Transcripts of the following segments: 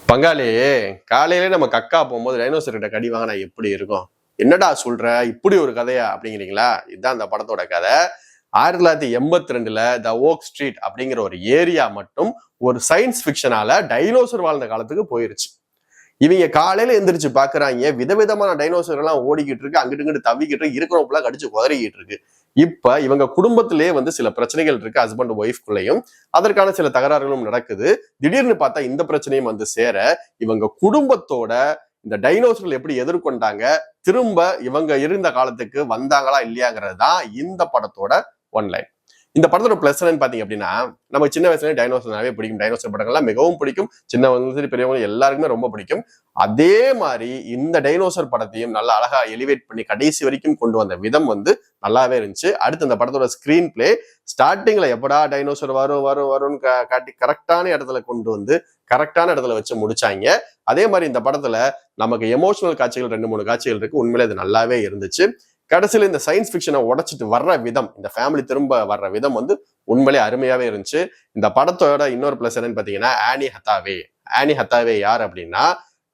பங்காளி, காலையிலே நம்ம கக்கா போகும்போது டைனோசர் கிட்ட கடி வாங்கினா எப்படி இருக்கும்? என்னடா சொல்ற, இப்படி ஒரு கதையா அப்படிங்கிறீங்களா? இதுதான் அந்த படத்தோட கதை. 1982ல த ஓக் ஸ்ட்ரீட் அப்படிங்கிற ஒரு ஏரியா மட்டும் ஒரு சயின்ஸ் பிக்ஷனால டைனோசர் வாழ்ந்த காலத்துக்கு போயிருச்சு. இவங்க காலையில எந்திரிச்சு பாக்குறாங்க, விதவிதமான டைனோசர் எல்லாம் ஓடிக்கிட்டு இருக்கு, அங்கிட்டு இங்கிட்டு தவிக்கிட்டு இருக்கு, இருக்கிறவங்க கடிச்சு குதறிக்கிட்டு இருக்கு. இப்ப இவங்க குடும்பத்திலேயே சில பிரச்சனைகள் இருக்கு, ஹஸ்பண்ட் ஒய்ஃப்குள்ளேயும் அதற்கான சில தகராறுகளும் நடக்குது. திடீர்னு பார்த்தா இந்த பிரச்சனையும் சேர இவங்க குடும்பத்தோட இந்த டைனோசர்கள் எப்படி எதிர்கொண்டாங்க, திரும்ப இவங்க இருந்த காலத்துக்கு வந்தாங்களா இல்லையாங்கிறது தான் இந்த படத்தோட ஒன்லைன். இந்த படத்தோட பிளஸ் பாத்தீங்க அப்படின்னா, நம்ம சின்ன வயசுல டைனோசர்னாவே பிடிக்கும். டைனோசர் படங்கள்லாம் மிகவும் பிடிக்கும். சின்னவங்க சரி பெரியவங்க எல்லாருக்குமே ரொம்ப பிடிக்கும். அதே மாதிரி இந்த டைனோசர் படத்தையும் நல்லா அழகா எலிவேட் பண்ணி கடைசி வரைக்கும் கொண்டு வந்த விதம் நல்லாவே இருந்துச்சு. அடுத்து இந்த படத்தோட ஸ்கிரீன் பிளே ஸ்டார்டிங்ல எப்படா டைனோசர் வரும்னு காட்டி கரெக்டான இடத்துல கொண்டு கரெக்டான இடத்துல வச்சு முடிச்சாங்க. அதே மாதிரி இந்த படத்துல நமக்கு எமோஷனல் காட்சிகள் 2-3 காட்சிகள் இருக்கு. உண்மையிலே அது நல்லாவே இருந்துச்சு. கடைசியில இந்த சயின்ஸ் பிக்ஷனை உடைச்சிட்டு வர்ற விதம், இந்த ஃபேமிலி திரும்ப வர்ற விதம் உண்மையிலே அருமையாவே இருந்துச்சு. இந்த படத்தோட இன்னொரு பிளஸ் என்னன்னு பாத்தீங்கன்னா ஆனி ஹத்தாவே. ஆனி ஹத்தாவே யார் அப்படின்னா,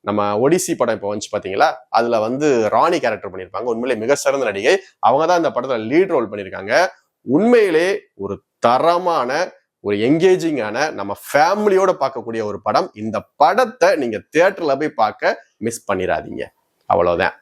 நம்ம ஒடிசி படம் இப்போ வந்துச்சு பாத்தீங்களா, அதுல ராணி கேரக்டர் பண்ணியிருப்பாங்க. உண்மையிலே மிக சிறந்த நடிகை. அவங்க தான் இந்த படத்துல லீட் ரோல் பண்ணியிருக்காங்க. உண்மையிலே ஒரு தரமான ஒரு என்கேஜிங்கான நம்ம ஃபேமிலியோட பார்க்கக்கூடிய ஒரு படம். இந்த படத்தை நீங்க தியேட்டர்ல போய் பார்க்க மிஸ் பண்ணிடாதீங்க. அவ்வளவுதான்.